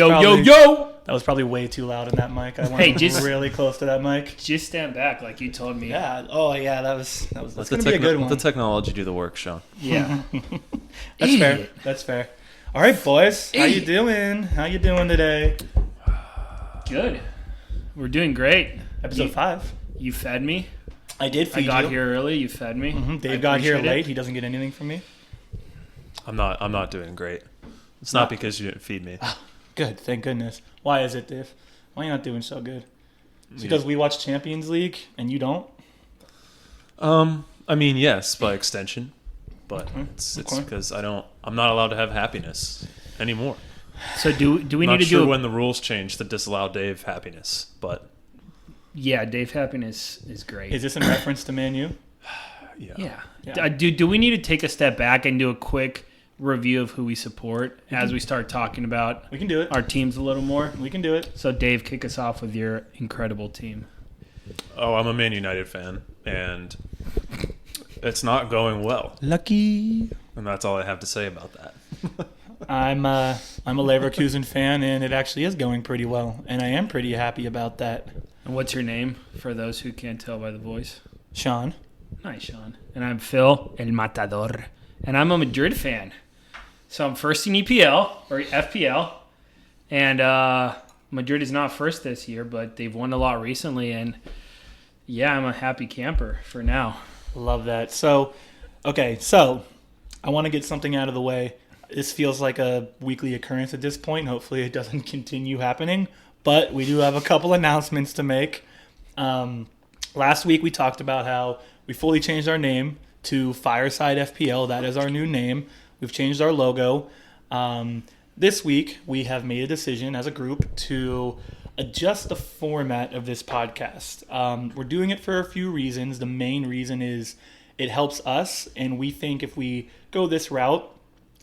Yo! That was probably way too loud in that mic. I went really close to that mic. Just stand back like you told me. Yeah. Oh, yeah. That's going to be a good one. Let the technology do the work, Sean. Yeah. That's fair. That's fair. All right, boys. How you doing? How you doing today? Good. We're doing great. Episode 5. You fed me. I did feed you. I got here early. You fed me. Mm-hmm. Dave got here late. He doesn't get anything from me. I'm not doing great. It's not because you didn't feed me. Good. Thank goodness. Why is it, Dave? Why are you not doing so good? It's because we watch Champions League and you don't? I mean, yes, by extension. But it's because I'm not allowed to have happiness anymore. So do we need to do do when the rules change to disallow Dave happiness, but yeah, Dave happiness is great. Is this in reference to Man U? Yeah. Do we need to take a step back and do a quick review of who we support as we start talking about we can do it. Our teams a little more? We can do it. So Dave, kick us off with your incredible team. Oh, I'm a Man United fan, and it's not going well. Lucky. And that's all I have to say about that. I'm a Leverkusen fan, and it actually is going pretty well, and I am pretty happy about that. And what's your name for those who can't tell by the voice? Sean. Nice, Sean. And I'm Phil, El Matador, and I'm a Madrid fan. So I'm first in EPL, or FPL, and Madrid is not first this year, but they've won a lot recently, and yeah, I'm a happy camper for now. Love that. So I want to get something out of the way. This feels like a weekly occurrence at this point. Hopefully it doesn't continue happening, but we do have a couple announcements to make. Last week we talked about how we fully changed our name to Fireside FPL. That is our new name. We've changed our logo. This week, we have made a decision as a group to adjust the format of this podcast. We're doing it for a few reasons. The main reason is it helps us, and we think if we go this route,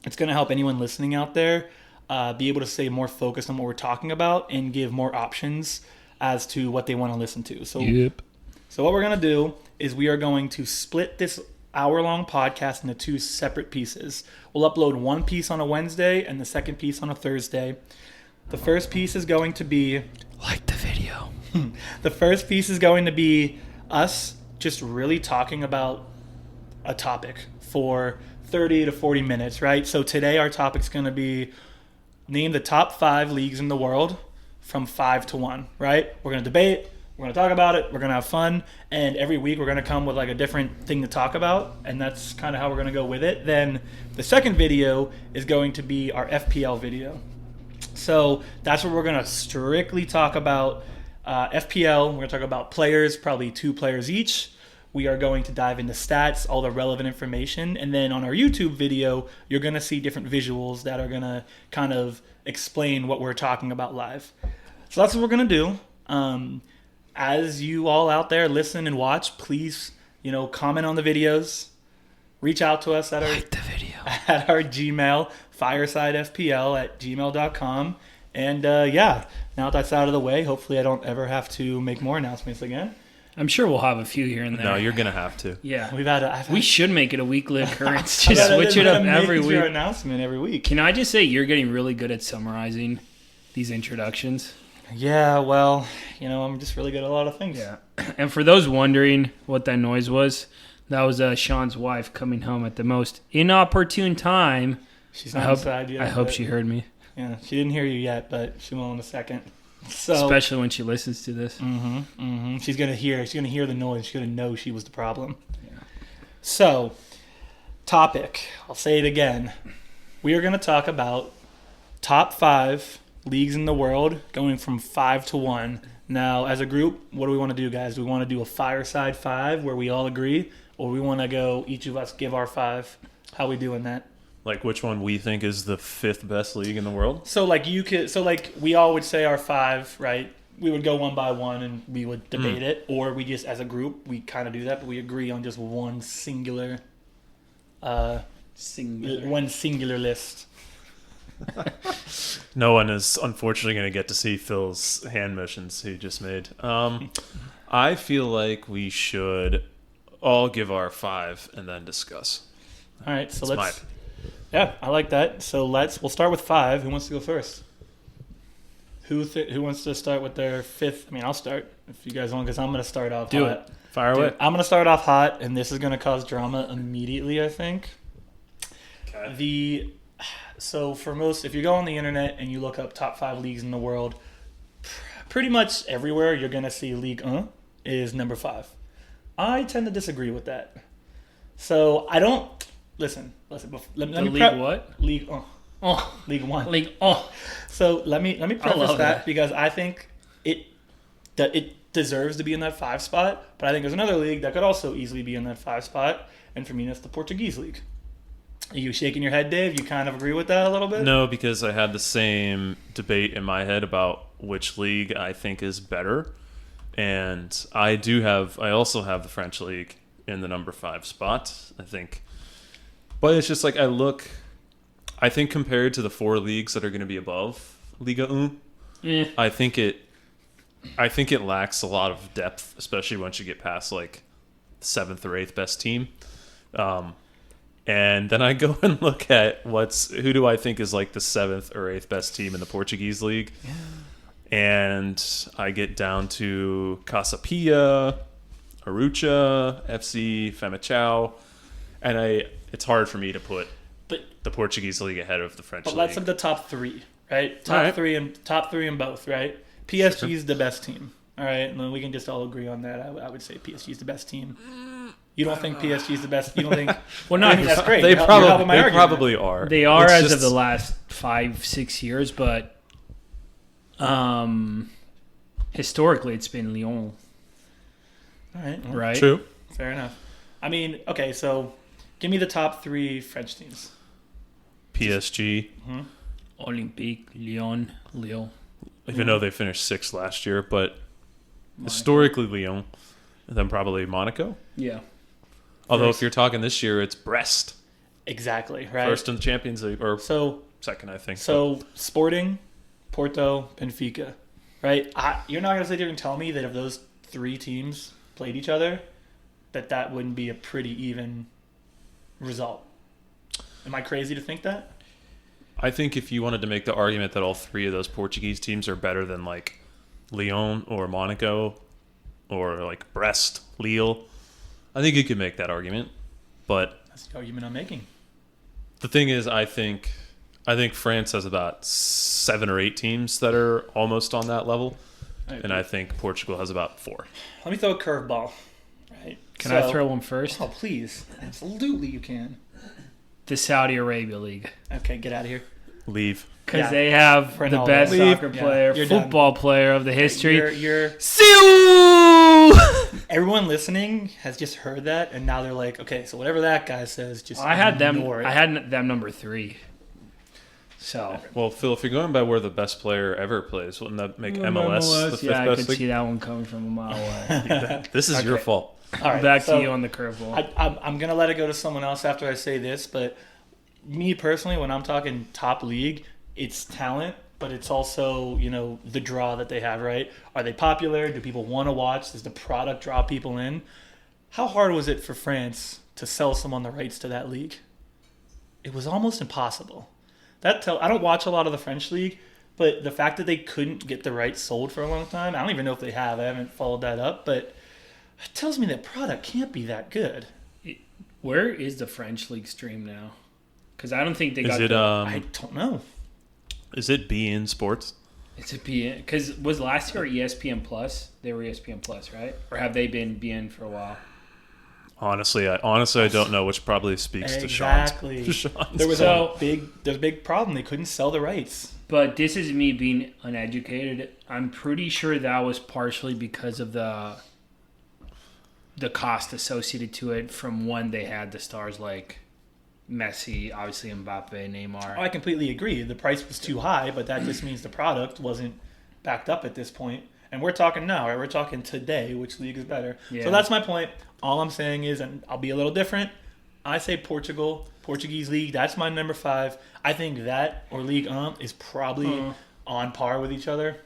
it's going to help anyone listening out there be able to stay more focused on what we're talking about and give more options as to what they want to listen to. So what we're going to do is we are going to split this hour-long podcast into 2 separate pieces. We'll upload one piece on a Wednesday and the second piece on a Thursday. The first piece is going to be... Like the video. The first piece is going to be us just really talking about a topic for 30 to 40 minutes, right? So today our topic's going to be name the top 5 leagues in the world from 5 to 1, right? We're going to debate. We're going to talk about it. We're going to have fun. And every week we're going to come with like a different thing to talk about. And that's kind of how we're going to go with it. Then the second video is going to be our FPL video. So that's where we're going to strictly talk about FPL. We're going to talk about players, probably 2 players each. We are going to dive into stats, all the relevant information. And then on our YouTube video, you're going to see different visuals that are going to kind of explain what we're talking about live. So that's what we're going to do. As you all out there listen and watch, please, comment on the videos. Reach out to us at our Gmail, firesidefpl@gmail.com. And now that that's out of the way, hopefully I don't ever have to make more announcements again. I'm sure we'll have a few here and there. No, you're going to have to. Yeah. We should make it a weekly occurrence. Just switch it up every week. Announcement every week. Can I just say you're getting really good at summarizing these introductions? Yeah, well, I'm just really good at a lot of things. Yeah. And for those wondering what that noise was, that was Sean's wife coming home at the most inopportune time. She's not inside yet. I hope she heard me. Yeah, she didn't hear you yet, but she will in a second. So, especially when she listens to this. She's gonna hear the noise. She's gonna know she was the problem. Yeah. So, topic. I'll say it again. We are gonna talk about top 5 leagues in the world, going from 5 to 1. Now, as a group, what do we want to do, guys? Do we want to do a fireside 5 where we all agree, or we want to go each of us give our 5? How are we doing that? Like which one we think is the 5th best league in the world? So we all would say our 5, right? We would go one by one and we would debate it, or we just as a group we kind of do that, but we agree on just one singular list. No one is unfortunately going to get to see Phil's hand motions he just made. I feel like we should all give our 5 and then discuss. All right, so let's. Yeah, I like that. So we'll start with 5. Who wants to go first? Who wants to start with their fifth? I mean, I'll start if you guys want, because I'm going to start off Do hot. it. Fire away. I'm going to start off hot, and this is going to cause drama immediately, I think. Okay. So for most, if you go on the internet and you look up top 5 leagues in the world, pretty much everywhere you're going to see Ligue 1 is number 5. I tend to disagree with that. So I don't listen. Let me League what? Ligue 1. Oh, Ligue 1. League. Oh, So let me preface love that that. because I think it deserves to be in that 5 spot, but I think there's another league that could also easily be in that 5 spot, and for me that's the Portuguese league. Are you shaking your head, Dave? You kind of agree with that a little bit? No, because I had the same debate in my head about which league I think is better. And I also have the French league in the number 5 spot, I think. But it's just like I think compared to the 4 leagues that are going to be above Liga 1, I think it lacks a lot of depth, especially once you get past like 7th or 8th best team. And then I go and look at who do I think is like the 7th or 8th best team in the Portuguese league. Yeah. And I get down to Casa Pia, Arucha, FC Famalicão, and it's hard for me to put the Portuguese league ahead of the French league. But let's have the top 3, right? Top right. three in both, right? PSG is the best team, all right? And then we can just all agree on that. I would say PSG is the best team. You don't think PSG is the best? You don't think? Well, no, I think that's great. They You're helping my argument. probably are. they are It's as just- of the last 5-6 years, but historically it's been Lyon, All right, well, right? True. fair enough. I mean, okay, so give me the top 3 French teams. PSG, Olympique, Lyon, Lyon. even though they finished 6th last year, but historically Lyon, and then probably Monaco. Yeah. Although First. if you're talking this year, it's Brest, Exactly, right? first in the Champions League, or So second, I think. So Sporting, Porto, Benfica, right? You're not gonna sit here and tell me that if those 3 teams played each other, that wouldn't be a pretty even result. Am I crazy to think that? I think if you wanted to make the argument that all 3 of those Portuguese teams are better than like Lyon or Monaco or like Brest, Lille, I think you could make that argument. But That's the argument I'm making. the thing is, I think France has about 7 or 8 teams that are almost on that level, and I think Portugal has about 4. Let me throw a curveball. Right? Can I throw one first? Oh, please. Absolutely you can. The Saudi Arabia League. Okay, get out of here. Leave. Because Yeah. they have the Ronaldo. best Leave. soccer Yeah, player, you're done. football player of the history. You're Siu! everyone listening has just heard that, and now they're like, okay, so whatever that guy says, just I had them. ignore it. I had them number 3. So Well, Phil, if you're going by where the best player ever plays, wouldn't that make MLS the 5th yeah, I best could league? see that one coming from a mile away. This is your Okay. fault. All right, Back so to you on the curveball. I'm going to let it go to someone else after I say this, but me personally, when I'm talking top league, it's talent, but it's also, the draw that they have, right? Are they popular? Do people want to watch? Does the product draw people in? How hard was it for France to sell someone the rights to that league? It was almost impossible. I don't watch a lot of the French league, but the fact that they couldn't get the rights sold for a long time, I don't even know if they have. I haven't followed that up, but it tells me that product can't be that good. Where is the French league stream now? Because I don't think they got. I don't know. Is it beIN Sports? It's a BN. Because was last year ESPN Plus? They were ESPN Plus, right? Or have they been BN for a while? Honestly, I don't know, which probably speaks Exactly. to Sean's. There was So- there's a big problem. They couldn't sell the rights. But this is me being uneducated. I'm pretty sure that was partially because of the cost associated to it from when they had the stars like Messi, obviously Mbappe, Neymar. I completely agree. The price was too high, but that just means the product wasn't backed up at this point. And we're talking now, right? We're talking today, which league is better. Yeah. So that's my point. All I'm saying is, and I'll be a little different, I say Portuguese league. That's my number 5. I think that or Ligue 1 is probably on par with each other.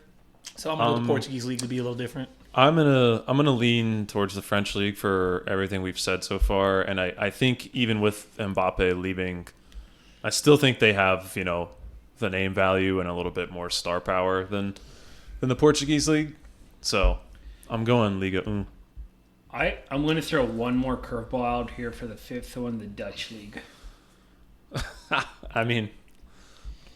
So I'm going to go with the Portuguese league to be a little different. I'm gonna lean towards the French league for everything we've said so far, and I think even with Mbappe leaving, I still think they have the name value and a little bit more star power than the Portuguese league. So I'm going Liga 1. I'm going to throw one more curveball out here for the fifth one, the Dutch league. I mean,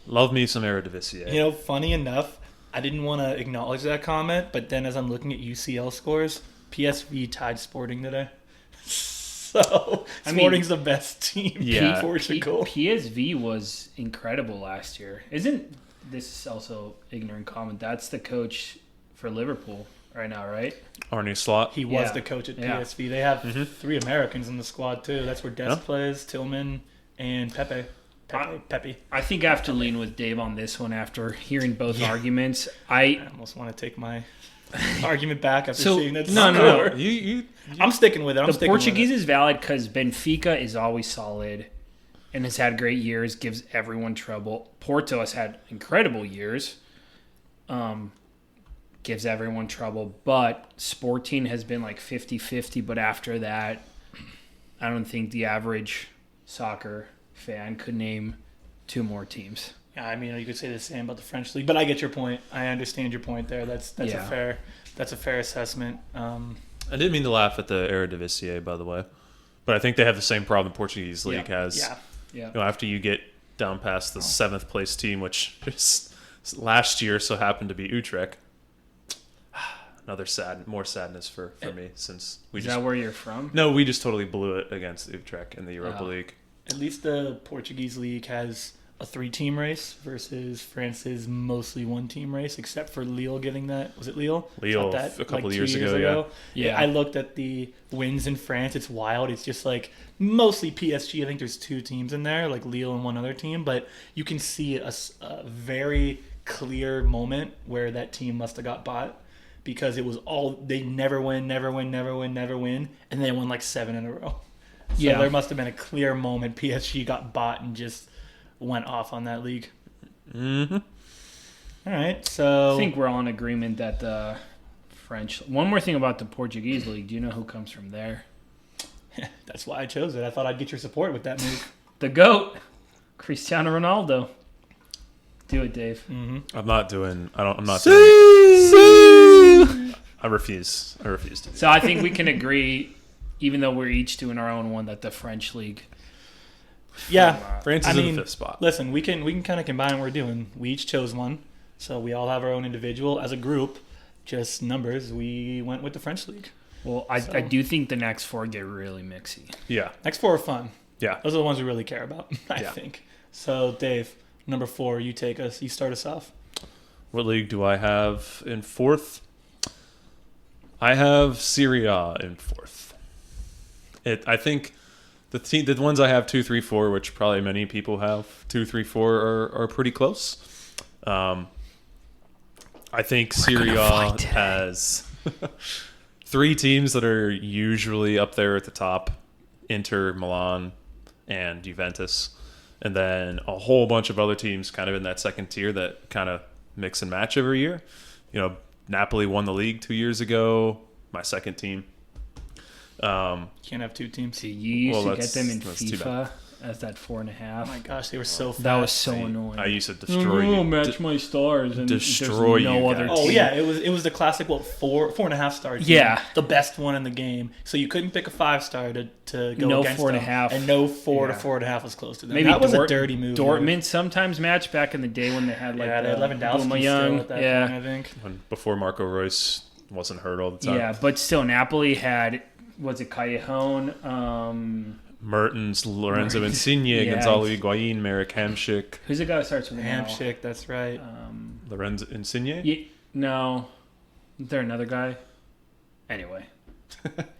love me some Eredivisie. You know, funny enough, I didn't want to acknowledge that comment, but then as I'm looking at UCL scores, PSV tied Sporting today. So Sporting's the best team in Portugal. PSV was incredible last year. Isn't this also ignorant comment? That's the coach for Liverpool right now, right? Arne Slot. He was the coach at PSV. They have 3 Americans in the squad too. That's where Des plays, Tillman, and Pepe. I think I have to lean with Dave on this one after hearing both arguments. I almost want to take my argument back after seeing that. No. I'm sticking with it. The Portuguese is valid because Benfica is always solid and has had great years, gives everyone trouble. Porto has had incredible years, gives everyone trouble. But Sporting has been like 50-50, but after that, I don't think the average soccer fan could name 2 more teams. Yeah, I mean, you could say the same about the French league, but I get your point. I understand your point there. That's a fair assessment. I didn't mean to laugh at the Eredivisie, by the way, but I think they have the same problem the Portuguese league has. Yeah. You know, after you get down past the 7th place team, which last year so happened to be Utrecht. Another more sadness for me since we Is that where you're from? No, we just totally blew it against Utrecht in the Europa League. At least the Portuguese league has a 3-team race versus France's mostly 1-team race, except for Lille getting that. Was it Lille? Lille that, a couple like of years ago. Yeah. I looked at the wins in France. It's wild. It's just like mostly PSG. I think there's 2 teams in there, like Lille and one other team. But you can see a very clear moment where that team must have got bought because it was they never win, and they won like 7 in a row. So there must have been a clear moment. PSG got bought and just went off on that league. Mm-hmm. All right, so I think we're all in agreement that the French. One more thing about the Portuguese league. Do you know who comes from there? That's why I chose it. I thought I'd get your support with that move. The GOAT, Cristiano Ronaldo. Do it, Dave. Mm-hmm. I'm not doing it. I refuse to do it. So I think we can agree, even though we're each doing our own one, that the French league. Yeah, France is in the 5th spot. Listen, we can kind of combine what we're doing. We each chose one, so we all have our own individual. As a group, just numbers, we went with the French league. Well, I do think the next 4 get really mixy. Yeah. Next 4 are fun. Yeah. Those are the ones we really care about, I think. So, Dave, number 4, you take us. You start us off. What league do I have in 4th? I have Serie A in 4th. I think the ones I have 2, 3, 4, which probably many people have 2, 3, 4 are pretty close. I think Serie A has 3 teams that are usually up there at the top: Inter, Milan, and Juventus, and then a whole bunch of other teams kind of in that second tier that kind of mix and match every year. You know, Napoli won the league 2 years ago. My second team. Can't have 2 teams. So you used to get them in FIFA as that 4.5. Oh my gosh, they were so fast. That was so annoying. I used to destroy you. Match my stars and destroy there's no you other guys. team. Oh yeah, it was the classic 4.5 star team. Yeah. The best one in the game. So you couldn't pick a 5-star to go No against 4.5. them, and no 4 to 4.5 was close to them. Maybe that was a dirty move. Dortmund sometimes matched back in the day when they had like they had Lewandowski still at that point, I think. Before Marco Reus wasn't hurt all the time. Yeah, but still Napoli had Callejon, Mertens, Lorenzo Insigne, Gonzalo Higuain, Marek Hamšík. who's the guy that starts with an L? Hamšík, that's right. Lorenzo Insigne? No. Is there another guy? Anyway.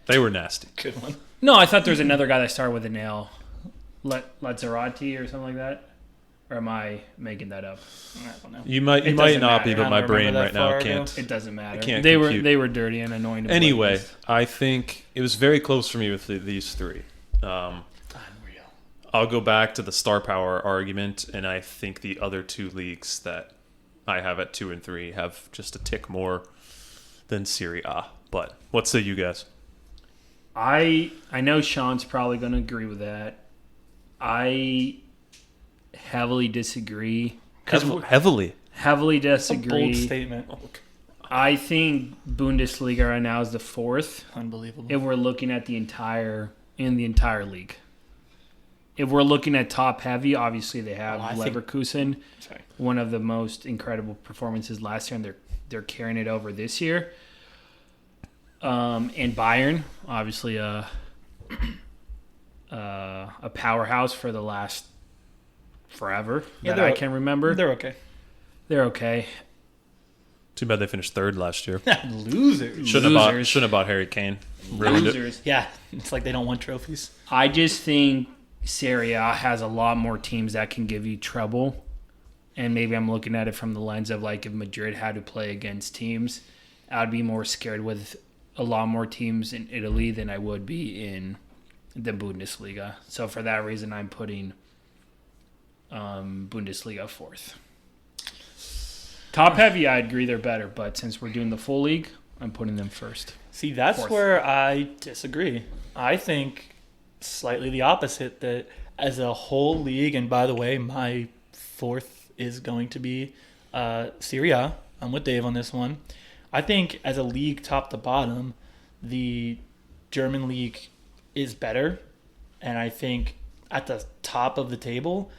They were nasty. Good one. No, I thought there was another guy that started with an L. Lazzarotti or something like that? Or am I making that up? I don't know. You might not be, but my brain right now can't. It doesn't matter. Can't they compute. were dirty and annoying. Anyway, I think it was very close for me with these 3. Unreal. I'll go back to the star power argument, and I think the other 2 leagues that I have at 2 and 3 have just a tick more than Serie A. But what say you guys? I know Sean's probably going to agree with that. I heavily disagree Heavily. Heavily That's a bold disagree. statement. I think Bundesliga right now is the fourth. Unbelievable. If we're looking at the entire league. If we're looking at top heavy, obviously they have Leverkusen, one of the most incredible performances last year, and they're carrying it over this year. And Bayern, obviously a powerhouse for the last forever that I can remember. They're okay. They're okay. Too bad they finished third last year. Losers. Shouldn't have bought Harry Kane. Ruined it. Losers. Yeah, it's like they don't want trophies. I just think Serie A has a lot more teams that can give you trouble. And maybe I'm looking at it from the lens of like if Madrid had to play against teams, I'd be more scared with a lot more teams in Italy than I would be in the Bundesliga. So for that reason, I'm putting Bundesliga fourth. Top heavy, I agree they're better, but since we're doing the full league, I'm putting them first. See, that's Fourth. where I disagree. I think slightly the opposite, that as a whole league, and by the way, my fourth is going to be Serie A. I'm with Dave on this one. I think as a league top to bottom, the German league is better, and I think at the top of the table,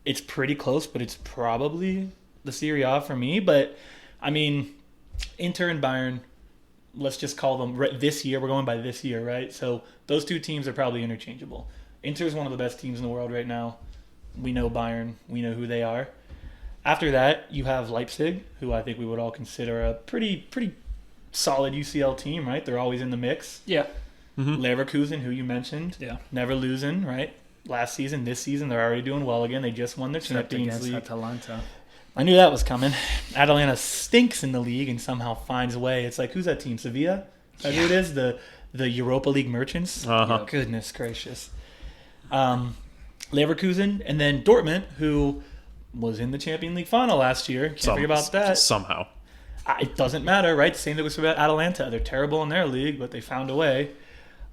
it's pretty close, but it's probably the Serie A for me. But, I mean, Inter and Bayern, let's just call them this year. We're going by this year, right? So those two teams are probably interchangeable. Inter is one of the best teams in the world right now. We know Bayern. We know who they are. After that, you have Leipzig, who I think we would all consider a pretty solid UCL team, right? They're always in the mix. Yeah. Mm-hmm. Leverkusen, who you mentioned, never losing, right? Last season, this season, they're already doing well again. They just won their Champions League. Atalanta. I knew that was coming. Atalanta stinks in the league and somehow finds a way. It's like, who's that team? Sevilla? Is that who it is? The Europa League merchants? Uh-huh. Goodness gracious. Leverkusen, and then Dortmund, who was in the Champions League final last year. Can't forget about that. Somehow. It doesn't matter, right? Same thing with Atalanta. They're terrible in their league, but they found a way.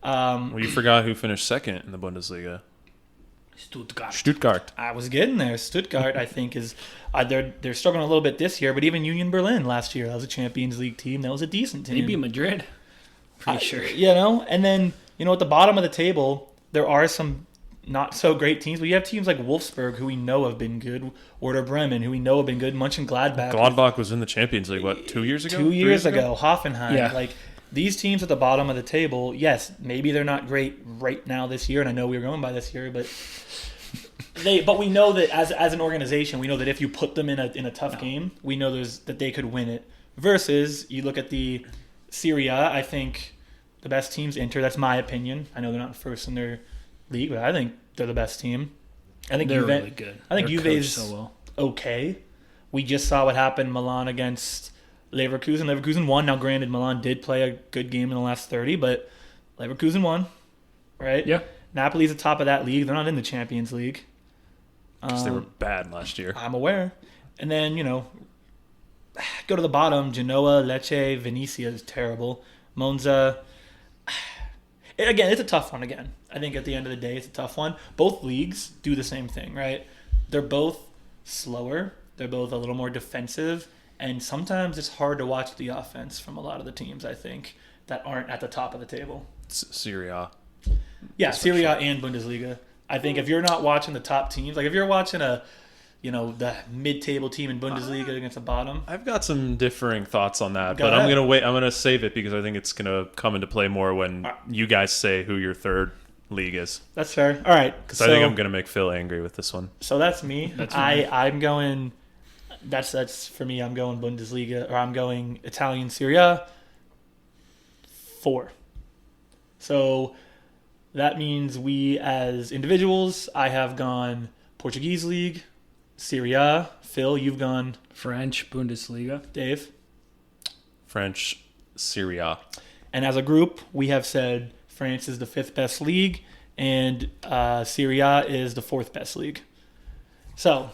Well, you forgot who finished second in the Bundesliga. Stuttgart. I was getting there. Stuttgart, I think, is they're struggling a little bit this year, but even Union Berlin last year, that was a Champions League team. That was a decent team. Maybe Madrid. Pretty sure. You know, and then, at the bottom of the table, there are some not so great teams, but you have teams like Wolfsburg, who we know have been good, Werder Bremen, who we know have been good, Mönchengladbach. Gladbach was in the Champions League, 2 years ago? 2 years ago. Hoffenheim. Yeah. Like, these teams at the bottom of the table, yes, maybe they're not great right now this year, and I know we were going by this year, but but we know that as an organization, we know that if you put them in a tough game, we know that they could win it. Versus, you look at the Serie A, I think the best team's Inter. That's my opinion. I know they're not first in their league, but I think they're the best team. I think they're really good. I think They're Juve's coached so well. okay. We just saw what happened in Milan against Leverkusen. Leverkusen won. Now, granted, Milan did play a good game in the last 30, but Leverkusen won, right? Yeah. Napoli's at the top of that league. They're not in the Champions League. Because they were bad last year. I'm aware. And then, go to the bottom. Genoa, Lecce, Venezia is terrible. Monza. Again, it's a tough one again. I think at the end of the day, it's a tough one. Both leagues do the same thing, right? They're both slower. They're both a little more defensive. And sometimes it's hard to watch the offense from a lot of the teams, I think, that aren't at the top of the table. Serie A. Yeah, Serie A and Bundesliga. I think if you're not watching the top teams, like if you're watching the mid-table team in Bundesliga against the bottom. I've got some differing thoughts on that, Go but ahead. I'm going to wait. I'm going to save it because I think it's going to come into play more when you guys say who your third league is. That's fair. All right. Because I think I'm going to make Phil angry with this one. So that's me. That's I'm going. That's for me. I'm going Bundesliga, or I'm going Italian Serie A. 4. So that means we as individuals, I have gone Portuguese League, Serie A. Phil, you've gone French Bundesliga. Dave. French Serie A. And as a group, we have said France is the 5th best league, and Serie A is the 4th best league. So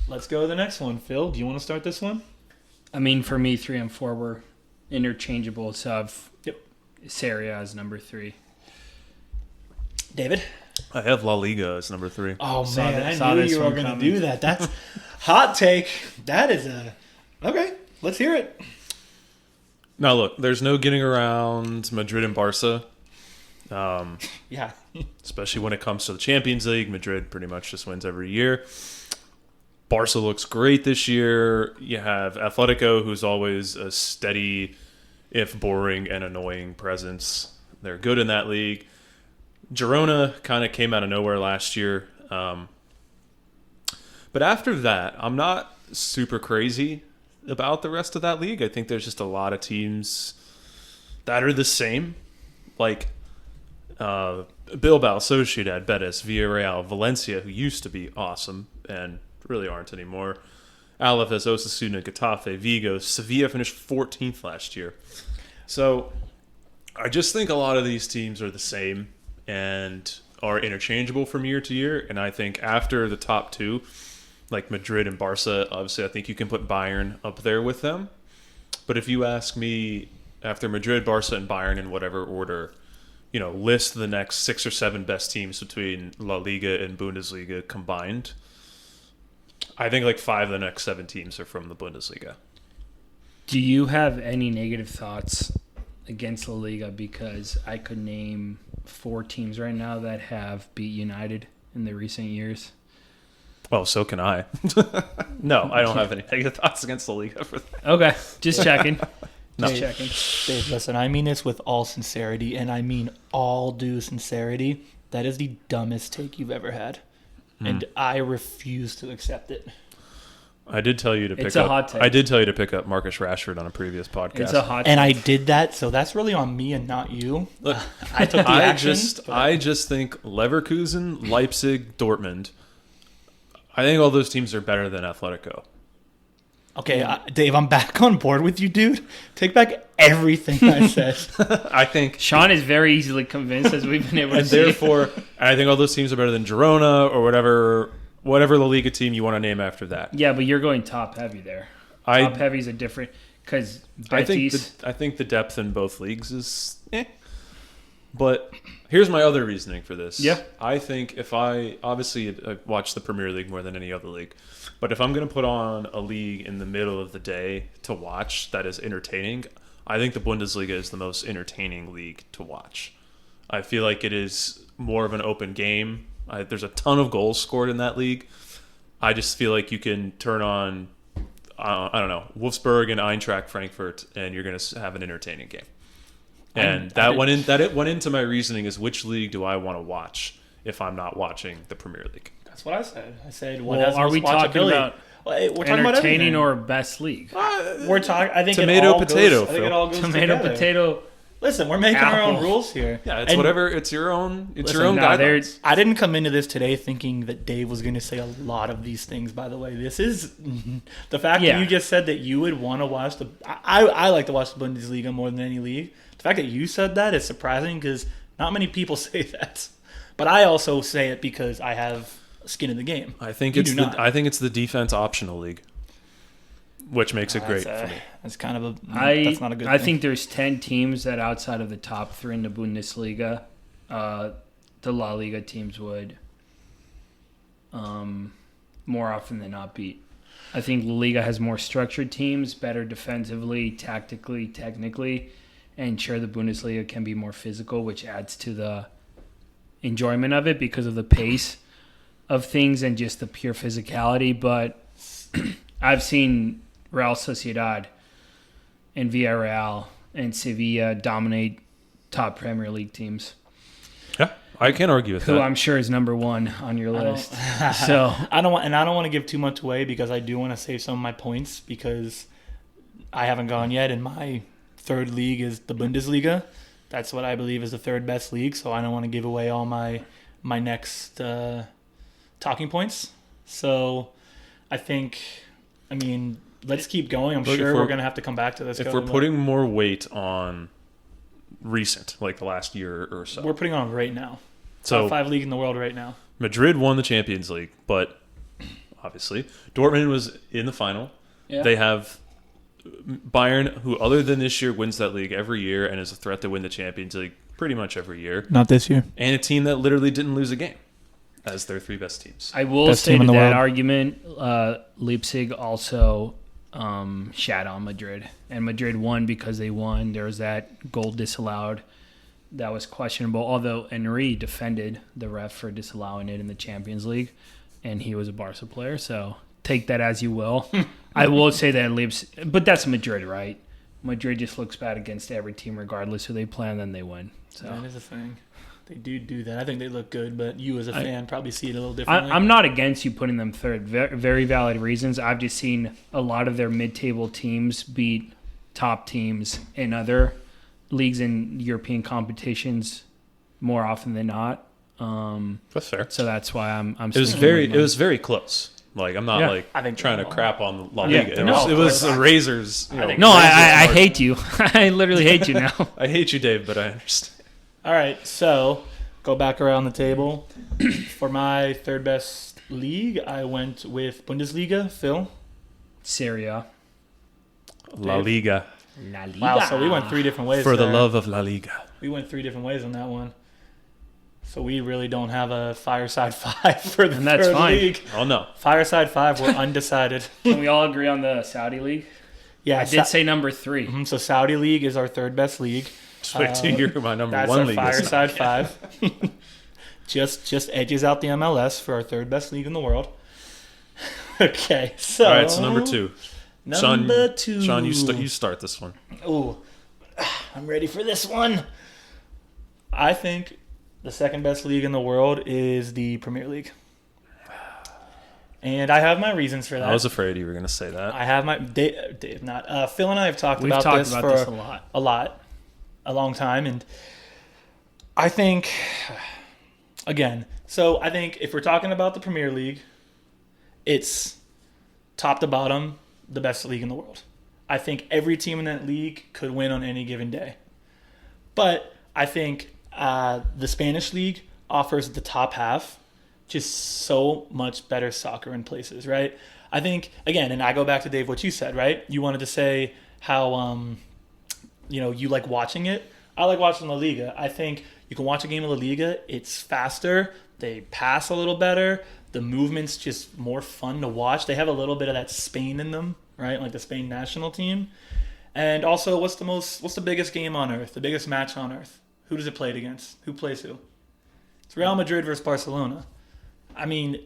let's go to the next one. Phil, do you want to start this one? I mean, for me, 3 and 4 were interchangeable. So I've Yep. Serie A is number 3. David? I have La Liga as number 3. Oh Saw man, that- saw I knew this you were one going to coming. do that. That's hot take. That is okay. Let's hear it. Now look, there's no getting around Madrid and Barca. Yeah. Especially when it comes to the Champions League. Madrid pretty much just wins every year. Barca looks great this year. You have Atletico, who's always a steady, if boring and annoying presence. They're good in that league. Girona kind of came out of nowhere last year. But after that, I'm not super crazy about the rest of that league. I think there's just a lot of teams that are the same. Like Bilbao, Sociedad, Betis, Villarreal, Valencia, who used to be awesome and really aren't anymore. Alaves, Osasuna, Getafe, Vigo, Sevilla finished 14th last year. So I just think a lot of these teams are the same and are interchangeable from year to year. And I think after the top two, like Madrid and Barca, obviously I think you can put Bayern up there with them. But if you ask me, after Madrid, Barca, and Bayern in whatever order, list the next 6 or 7 best teams between La Liga and Bundesliga combined, I think like 5 of the next 7 teams are from the Bundesliga. Do you have any negative thoughts against La Liga? Because I could name 4 teams right now that have beat United in the recent years. Well, so can I. No, I don't have any negative thoughts against the Liga for that. Okay, just checking. No. Just checking. Dave, listen, I mean this with all sincerity, and I mean all due sincerity. That is the dumbest take you've ever had. And I refuse to accept it. I did tell you to pick It's a up. hot take. I did tell you to pick up Marcus Rashford on a previous podcast. It's a hot And I did that, so that's really on me and not you. Look, I took the action. I just think Leverkusen, Leipzig, Dortmund. I think all those teams are better than Atletico. Okay, Dave, I'm back on board with you, dude. Take back everything I said. I think, Sean is very easily convinced, as we've been able to and see. therefore, I think all those teams are better than Girona or whatever La Liga team you want to name after that. Yeah, but you're going top heavy there. Top heavy is a different because Betis. I think the depth in both leagues is But here's my other reasoning for this. Yeah. I think I watch the Premier League more than any other league. But if I'm going to put on a league in the middle of the day to watch that is entertaining, I think the Bundesliga is the most entertaining league to watch. I feel like it is more of an open game. There's a ton of goals scored in that league. I just feel like you can turn on, I don't know, Wolfsburg and Eintracht Frankfurt, and you're going to have an entertaining game. And that went into my reasoning is which league do I want to watch if I'm not watching the Premier League? That's what I said. I said, what Well, has are most we talking watchability? about Well, we're talking about entertaining everything. or best league? We're talking. I think Tomato, it all potato, Goes, I think Phil. it all goes Tomato, together. potato. Listen, we're making our own Apple. rules here. Yeah, it's And whatever. It's your own. It's Listen, your own no, guidelines. there's- I didn't come into this today thinking that Dave was going to say a lot of these things. By the way, this is the fact Yeah. that you just said that you would want to watch the. I like to watch the Bundesliga more than any league. The fact that you said that is surprising because not many people say that. But I also say it because I have skin in the game. I think You it's do the not. I think it's the defense optional league, which makes it great for me. That's kind of a. I that's not a good. I thing. think there's 10 teams that outside of the top 3 in the Bundesliga, the La Liga teams would more often than not beat. I think La Liga has more structured teams, better defensively, tactically, technically, and sure the Bundesliga can be more physical, which adds to the enjoyment of it because of the pace of things and just the pure physicality. But I've seen Real Sociedad and Villarreal and Sevilla dominate top Premier League teams, Yeah, I can't argue with who that. I'm sure is number 1 on your I don't- list. So I don't want to give too much away because I do want to save some of my points because I haven't gone yet, and my third league is the Bundesliga. That's what I believe is the third best league, so I don't want to give away all my next talking points. So I think, let's keep going. I'm Look, sure if we're we're- going to have to come back to this. If Cody, we're but putting more weight on recent, like the last year or so, we're putting on right now. so Top 5 league in the world right now. Madrid won the Champions League, but obviously Dortmund was in the final. yeah. They have Bayern, who other than this year wins that league every year and is a threat to win the Champions League pretty much every year, Not this year. and a team that literally didn't lose a game. as their 3 best teams. I will Best say team to in the that world. argument, Leipzig also shat on Madrid. And Madrid won because they won. There was that goal disallowed that was questionable, although Henry defended the ref for disallowing it in the Champions League, and he was a Barca player, so take that as you will. I will say that Leipzig, but that's Madrid, right? Madrid just looks bad against every team regardless who they play, and then they win. So That is a thing. They do that. I think they look good, but you as a fan probably see it a little differently. I'm not against you putting them third. Very valid reasons. I've just seen a lot of their mid-table teams beat top teams in other leagues and European competitions more often than not. That's fair. So that's why I'm. It was very close. Like I'm not Yeah. like I think trying to they're crap on La Yeah. Liga. No, It was of course a razors. I think- No, I razors hate you. I literally hate you now. I hate you, Dave, but I understand. All right, so go back around the table. For my third best league, I went with Bundesliga. Phil? Syria. La Liga. La Liga. Wow, so we went 3 different ways. For the there. love of La Liga. We went 3 different ways on that one. So we really don't have a fireside 5 for the And that's third fine. league. Oh no. Fireside 5, we're undecided. Can we all agree on the Saudi league? Yeah, I did say number 3. So Saudi League is our third best league. Just wait till you're my number That's 1 our league. fireside 5. just edges out the MLS for our third best league in the world. Okay, so All right, so number 2. Number 2. Sean, you start this one. Ooh, I'm ready for this one. I think the second best league in the world is the Premier League. And I have my reasons for that. I was afraid you were going to say that. I have my Dave not Phil and I have talked We've about talked this about for this a lot. a long time, and I think again. So I think if we're talking about the Premier League, it's top to bottom the best league in the world. I think every team in that league could win on any given day, but I think the Spanish league offers the top half just so much better soccer in places, right? I think, again, and I go back to, Dave, what you said, right? You wanted to say how, you like watching it. I like watching La Liga. I think you can watch a game of La Liga. It's faster. They pass a little better. The movement's just more fun to watch. They have a little bit of that Spain in them, right? Like the Spain national team. And also, what's the biggest game on earth? The biggest match on earth? Who does it play against? Who plays who? It's Real Madrid versus Barcelona. I mean,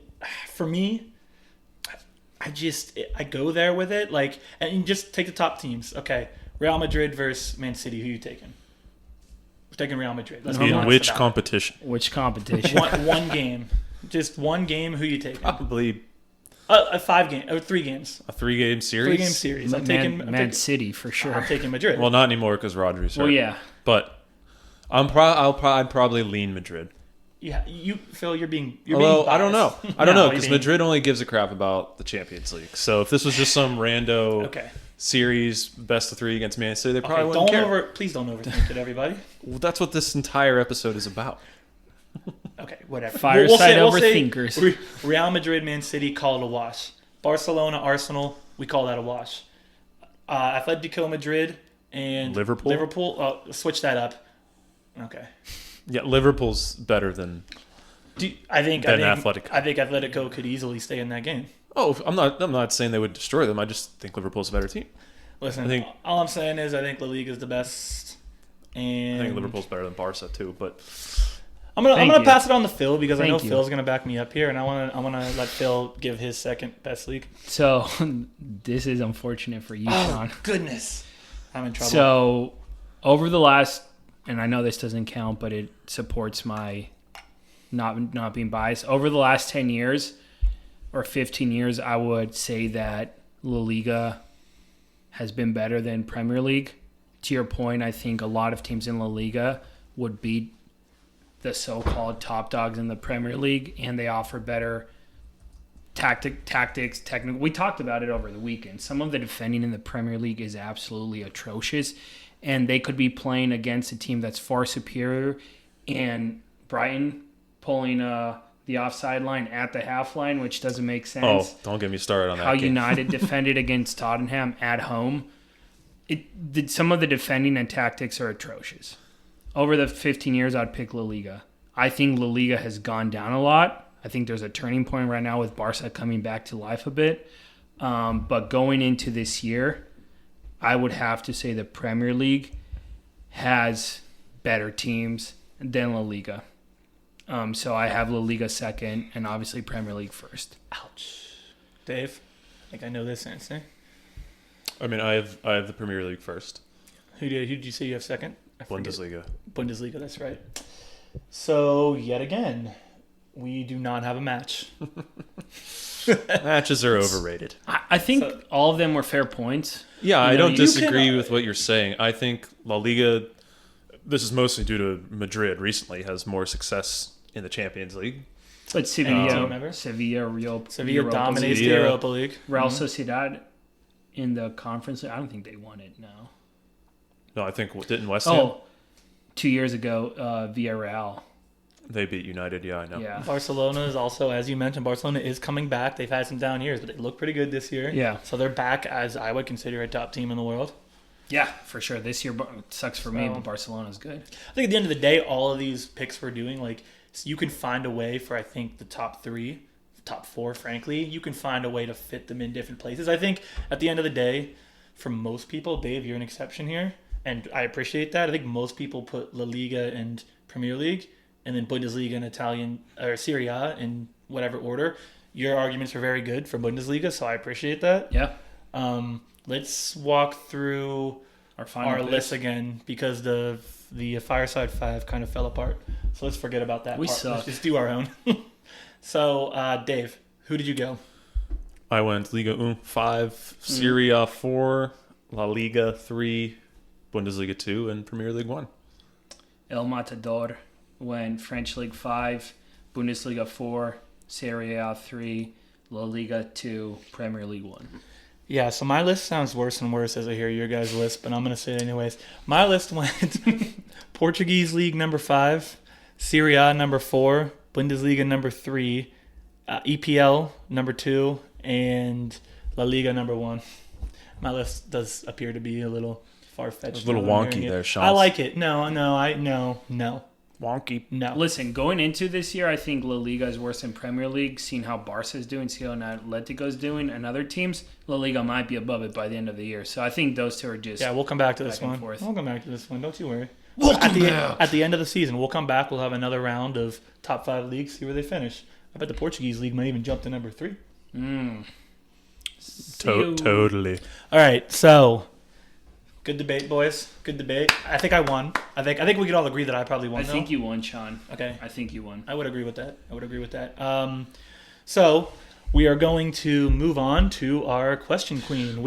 for me, I go there with it. Like, and you just take the top teams. Okay, Real Madrid versus Man City. Who you taking? We're taking Real Madrid. Let's be In honest which about competition? Which competition? it. One game, just one game. Who you taking? Probably A 5 game or 3 games. a 3-game series. 3 game series. I'm taking City for sure. I'm taking Madrid. Well, not anymore because Rodri's hurt. Well, yeah. But I'd probably lean Madrid. Yeah, Phil, you're being Although biased. I don't know No, because you're being- Madrid only gives a crap about the Champions League. So if this was just some rando Okay. series, best of 3 against Man City, they probably wouldn't care. Please don't overthink it, everybody. Well, that's what this entire episode is about. Okay, whatever. Fireside We'll say overthinkers. Real Madrid, Man City, call it a wash. Barcelona, Arsenal, we call that a wash. Atletico Madrid and Liverpool? Switch that up. Okay. Yeah, Liverpool's better than. I think Atletico. I think Atletico could easily stay in that game. Oh, I'm not saying they would destroy them. I just think Liverpool's a better team. Listen, I think- all I'm saying is I think La Liga is the best. And I think Liverpool's better than Barca too. But I'm gonna Thank you. pass it on to Phil because I know Thank you. Phil's gonna back me up here, and I wanna let Phil give his second best league. So this is unfortunate for you, Sean. Goodness, I'm in trouble. So over the last, and I know this doesn't count, but it supports my not being biased. Over the last 10 years or 15 years, I would say that La Liga has been better than Premier League. To your point, I think a lot of teams in La Liga would beat the so-called top dogs in the Premier League, and they offer better tactics, technical. We talked about it over the weekend. Some of the defending in the Premier League is absolutely atrocious, and they could be playing against a team that's far superior. And Brighton pulling the offside line at the half line, which doesn't make sense. don't get me started on that. How game. United defended against Tottenham at home. Some of the defending and tactics are atrocious. Over the 15 years, I'd pick La Liga. I think La Liga has gone down a lot. I think there's a turning point right now with Barca coming back to life a bit. But going into this year, I would have to say the Premier League has better teams than La Liga. So I have La Liga second and obviously Premier League first. Ouch. Dave, I think I know this answer. I mean, I have the Premier League first. Who did you say you have second? Bundesliga. Bundesliga, that's right. So, yet again, we do not have a match. Matches are overrated. I think all of them were fair points. Yeah, I don't you disagree can- with what you're saying. I think La Liga, this is mostly due to Madrid recently, has more success in the Champions League. But remember? Sevilla Sevilla dominates the Sevilla. Europa League. Real Sociedad in the conference. I don't think they won it now. No, I think, didn't West Ham? Oh, 2 years ago, Villarreal. They beat United, yeah, I know. Yeah. Barcelona is also, as you mentioned, Barcelona is coming back. They've had some down years, but they look pretty good this year. Yeah. So they're back as I would consider a top team in the world. Yeah, for sure. This year sucks for me, So- but Barcelona's good. I think at the end of the day, all of these picks we're doing, like, so you can find a way for, I think, the top three, top four, frankly. You can find a way to fit them in different places. I think at the end of the day, for most people, Dave, you're an exception here, and I appreciate that. I think most people put La Liga and Premier League, and then Bundesliga and Italian, or Serie A in whatever order. Your arguments are very good for Bundesliga, so I appreciate that. Yeah. Let's walk through Our final our picks. list again because the Fireside Five kind of fell apart. So let's forget about that We part. suck. Let's just do our own. So, Dave, who did you go? I went Liga 1, 5, Serie A 4, La Liga 3, Bundesliga 2, and Premier League 1. El Matador went French League 5, Bundesliga 4, Serie A 3, La Liga 2, Premier League 1. Yeah, so my list sounds worse and worse as I hear your guys' list, but I'm going to say it anyways. My list went Portuguese League number 5, Serie A number 4, Bundesliga number 3, EPL number 2, and La Liga number 1. My list does appear to be a little far-fetched. A little now that I'm wonky hearing it. there, Sean. I like it. No. Wonky. Listen, going into this year, I think La Liga is worse than Premier League. Seeing how Barca is doing, seeing how Atletico is doing, and other teams, La Liga might be above it by the end of the year. So I think those two are just... Yeah, we'll come back to this Back and one. forth. We'll come back to this one. Don't you worry. Welcome At the end of the season, we'll come back. We'll have another round of top 5 leagues, see where they finish. I bet the Portuguese league might even jump to number 3. Totally. All right, so good debate, boys. Good debate. I think I won. I think we could all agree that I probably won. I think you won, Sean. Okay. I think you won. I would agree with that. So we are going to move on to our question queen,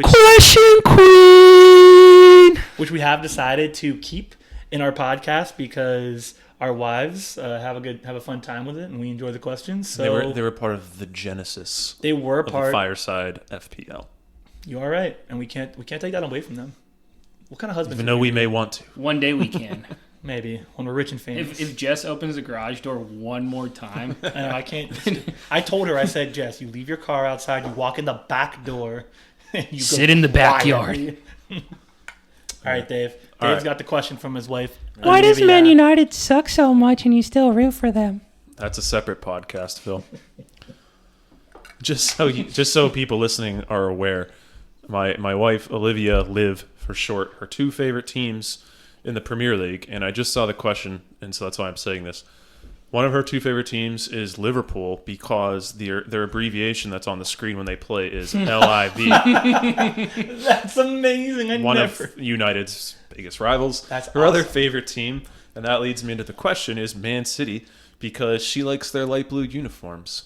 which we have decided to keep in our podcast because our wives have a fun time with it and we enjoy the questions. So They were part of the genesis they were of the part. Fireside FPL. You are right, and we can't take that away from them. What kind of husband? Even though we may want to. One day we can. Maybe when we're rich and famous. If Jess opens the garage door one more time, I know, I can't. I told her, I said, Jess, you leave your car outside, you walk in the back door, and you Sit in the backyard. quietly. All right, Dave. All Dave's right. got the question from his wife. Why does Olivia. Man United suck so much and you still root for them? That's a separate podcast, Phil. Just so people listening are aware, my wife Olivia, Liv for short, her two favorite teams in the Premier League, and I just saw the question, and so that's why I'm saying this. One of her two favorite teams is Liverpool because their abbreviation that's on the screen when they play is LIV. That's amazing. One of United's biggest rivals. That's her other awesome. favorite team, and that leads me into the question, is Man City because she likes their light blue uniforms.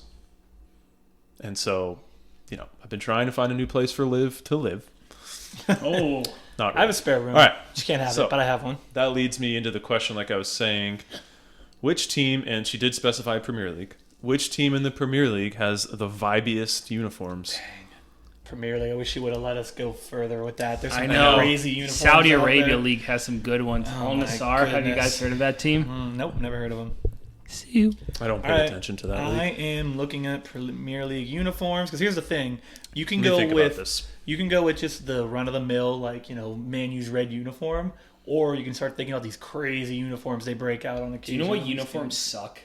And so, I've been trying to find a new place for Liv to live. oh, Not really. I have a spare room. All right. She can't have So- it, but I have one. That leads me into the question, like I was saying, which team, and she did specify Premier League, which team in the Premier League has the vibiest uniforms? Premier League. I wish she would have let us go further with that. There's some I know. crazy uniforms. Saudi out Arabia there. League has some good ones. Oh Al my Nassr, have you goodness. guys heard of that team? Nope, never heard of them. Sue. I don't pay All right. attention to that I league. am looking at Premier League uniforms because here's the thing: you can Let me go think about with this. just the run of the mill, like Man U's red uniform, or you can start thinking about these crazy uniforms they break out on occasion. Do you know what on these uniforms teams. suck?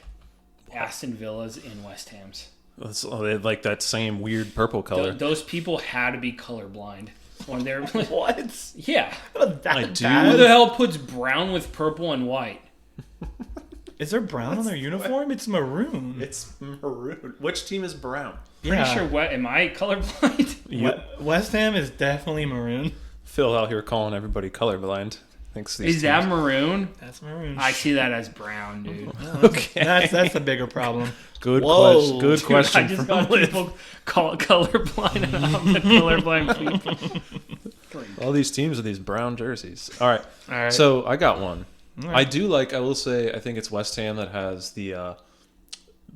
Aston Villa's and West Ham's. They had like that same weird purple color. Those people had to be colorblind when they're What? yeah. That I do. bad? Who the hell puts brown with purple and white? Is there brown on their uniform? It's maroon. It's maroon. Which team is brown? Pretty sure. What am I colorblind? West Ham is definitely maroon. Phil out here calling everybody colorblind. Thanks. Is that maroon? That's maroon. I see that as brown, dude. okay? That's a bigger problem. Good Whoa. question. Good Dude, question. I just from got Liv. people call it colorblind, and I'm the colorblind people. All these teams with these brown jerseys. All right. All right. So I got one. All I right. do like. I will say. I think it's West Ham that has the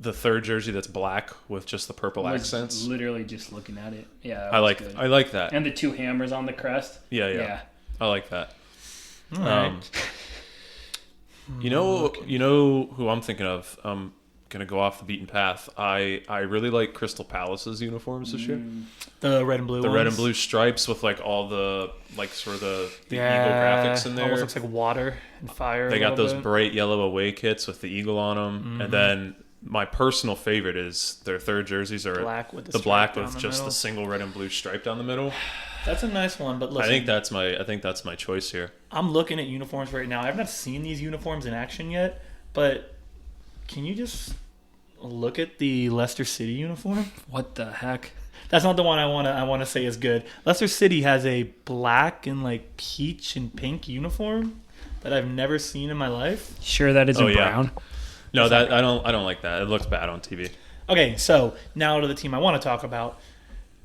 third jersey that's black with just the purple I was accents. literally just looking at it. Yeah, that I was like. good. I like that. And the two hammers on the crest. Yeah. I like that. All right. You know who I'm thinking of. I'm gonna go off the beaten path. I really like Crystal Palace's uniforms this year. The red and blue The ones. red and blue stripes with like all the like sort of the eagle graphics in there. Almost looks like water and fire. They a got little those bit. bright yellow away kits with the eagle on them, and then my personal favorite is their third jerseys are Black with the the black stripe with down the just middle. the single red and blue stripe down the middle. That's a nice one, but listen, I think that's my choice here. I'm looking at uniforms right now. I've not seen these uniforms in action yet, but can you just look at the Leicester City uniform? What the heck? That's not the one I want to say is good. Leicester City has a black and like peach and pink uniform that I've never seen in my life. Sure, that isn't Oh, yeah. brown. No, that I don't like that. It looks bad on TV. Okay, so now to the team I want to talk about.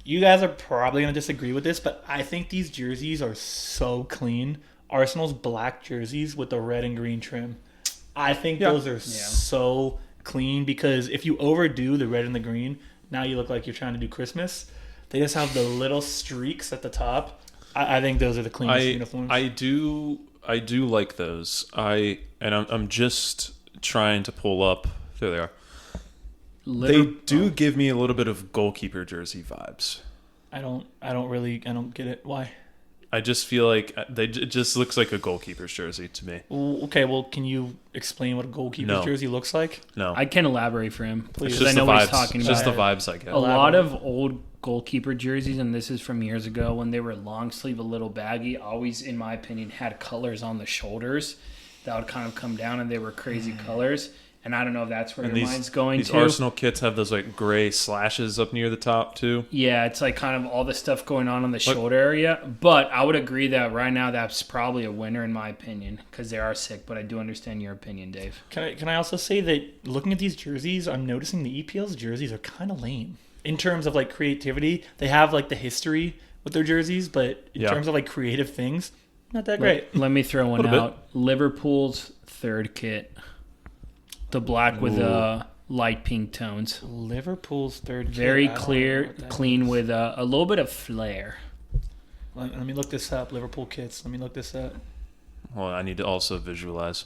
You guys are probably going to disagree with this, but I think these jerseys are so clean. Arsenal's black jerseys with the red and green trim. I think those are so clean because if you overdo the red and the green, now you look like you're trying to do Christmas. They just have the little streaks at the top. I think those are the cleanest uniforms. I do like those. I'm just trying to pull up. There they are. They do give me a little bit of goalkeeper jersey vibes. I don't get it. Why? I just feel like it just looks like a goalkeeper's jersey to me. Okay, well, can you explain what a goalkeeper's jersey looks like? No, I can elaborate for him. Please. it's Because just I know the what vibes. he's talking It's about. just the vibes I get. A lot of old goalkeeper jerseys, and this is from years ago when they were long sleeve, a little baggy, always, in my opinion, had colors on the shoulders that would kind of come down, and they were crazy colors. And I don't know if that's where And your mind's going these to. Arsenal kits have those like gray slashes up near the top too. Yeah, it's like kind of all the stuff going on the shoulder area. But I would agree that right now that's probably a winner in my opinion because they are sick. But I do understand your opinion, Dave. Can I also say that looking at these jerseys, I'm noticing the EPL's jerseys are kind of lame in terms of like creativity. They have like the history with their jerseys, but in terms of like creative things, not that great. Let me throw one Little out. Liverpool's third kit. The black with light pink tones. Liverpool's third kit, Very I don't know clear, what that clean means. with a little bit of flair. Let me look this up. Liverpool kits. Let me look this up. Well, I need to also visualize.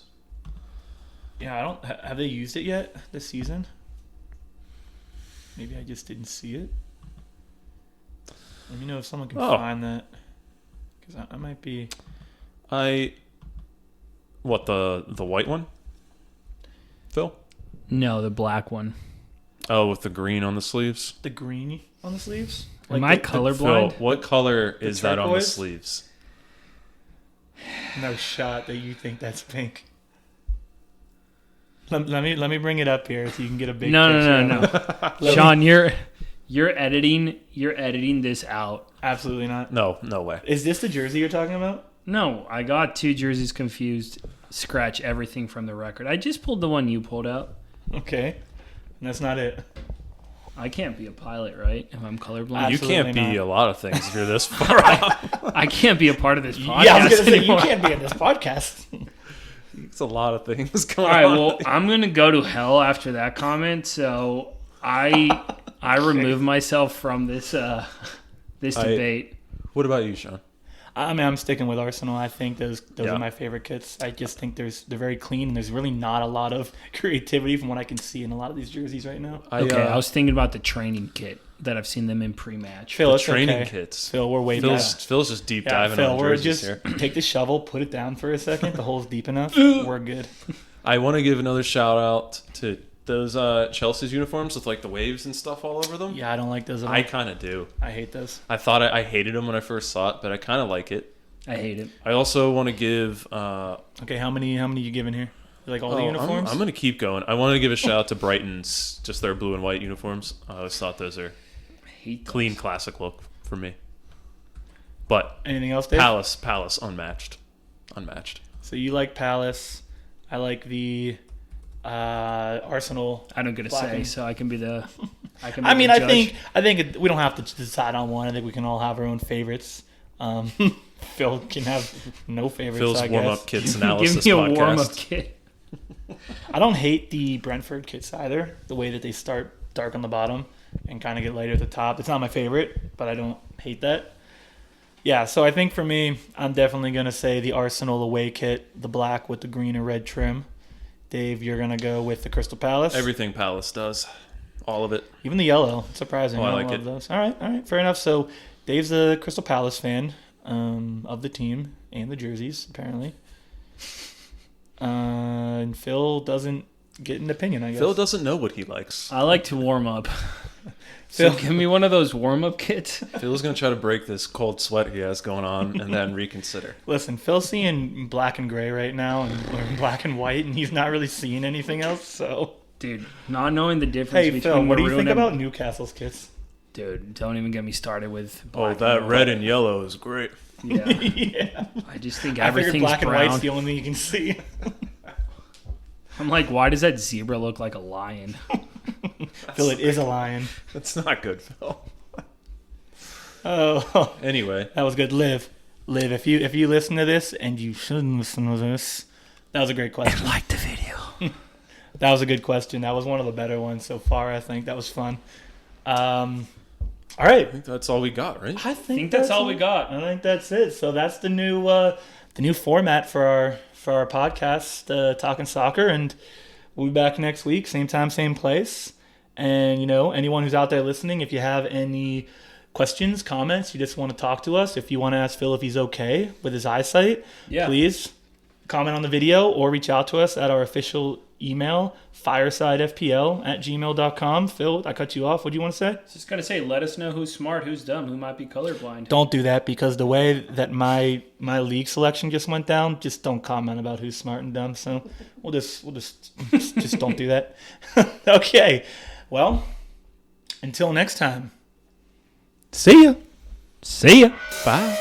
Yeah, I don't. Have they used it yet this season? Maybe I just didn't see it. Let me know if someone can find that, because I might be. What the white one? Phil? No, the black one. Oh, with the green on the sleeves. The green on the sleeves? Am I the- colorblind? Phil, what color is that on the turquoise? sleeves? No shot that you think that's pink. Let me bring it up here so you can get a big No. picture. Sean, you're editing this out. Absolutely not. No way. Is this the jersey you're talking about? No, I got two jerseys confused. Scratch everything from the record. I just pulled the one you pulled out. Okay. And that's not it. I can't be a pilot, right? If I'm colorblind. You can't Absolutely be not. a lot of things if you're this far off. I can't be a part of this podcast. Yeah, I was going to say, you anymore. can't be in this podcast. It's a lot of things All going right, on. well, I'm gonna go to hell after that comment. So I remove myself from this debate. What about you, Sean? I mean, I'm sticking with Arsenal. I think those Yeah. are my favorite kits. I just think they're very clean, and there's really not a lot of creativity from what I can see in a lot of these jerseys right now. Okay, I was thinking about the training kit that I've seen them in pre-match. Phil, the it's training okay. kits. Phil, we're way Phil's, back. Phil's just deep Yeah, diving Phil, on we're jerseys just here. take the shovel, put it down for a second. The hole's deep enough. We're good. I want to give another shout out to those Chelsea's uniforms with like the waves and stuff all over them? Yeah, I don't like those at all. I kind of do. I hate those. I thought I hated them when I first saw it, but I kind of like it. I hate it. I also want to give. Okay, how many you giving here? Like all the uniforms? I'm going to keep going. I want to give a shout out to Brighton's, just their blue and white uniforms. I always thought those are clean, classic look for me. But anything else, Dave? Palace, unmatched. So you like Palace. I like the Arsenal. I don't get a say, so I can be the. I I think we don't have to decide on one. I think we can all have our own favorites. Phil can have no favorites. Phil's warm-up kits analysis Give me a podcast. warm-up kit. I don't hate the Brentford kits either. The way that they start dark on the bottom and kind of get lighter at the top. It's not my favorite, but I don't hate that. Yeah, so I think for me, I'm definitely going to say the Arsenal away kit, the black with the green and red trim. Dave, you're going to go with the Crystal Palace. Everything Palace does. All of it. Even the yellow. Surprising. Oh, I like love it. those. All right. Fair enough. So Dave's a Crystal Palace fan of the team and the jerseys, apparently. And Phil doesn't get an opinion, I guess. Phil doesn't know what he likes. I like to warm up. So give me one of those warm-up kits. Phil's going to try to break this cold sweat he has going on and then reconsider. Listen, Phil's seeing black and gray right now and black and white, and he's not really seeing anything else, so... Dude, not knowing the difference between Phil, what do you maroon think and- about Newcastle's kits? Dude, don't even get me started with Oh, black that and red white. and yellow is great. Yeah. Yeah. I just think I figured everything's black and brown. white's the only thing you can see. I'm like, why does that zebra look like a lion? Phil, it is a lion. That's not good, Phil. Oh, Anyway, that was good. Liv, if you listen to this, and you shouldn't listen to this, that was a great question. Like the video. That was a good question. That was one of the better ones so far, I think. That was fun. All right. I think that's all we got, right? I think that's all we got. I think that's it. So that's the new format for our podcast, Talking Soccer, and we'll be back next week, same time, same place. And anyone who's out there listening, if you have any questions, comments, you just want to talk to us, if you want to ask Phil if he's okay with his eyesight, please comment on the video or reach out to us at our official email, firesidefpl@gmail.com. Phil, I cut you off. What do you want to say? Just gotta say, let us know who's smart, who's dumb, who might be colorblind. Don't do that, because the way that my league selection just went down, just don't comment about who's smart and dumb. So we'll just don't do that. Okay. Well, until next time. See ya. Bye.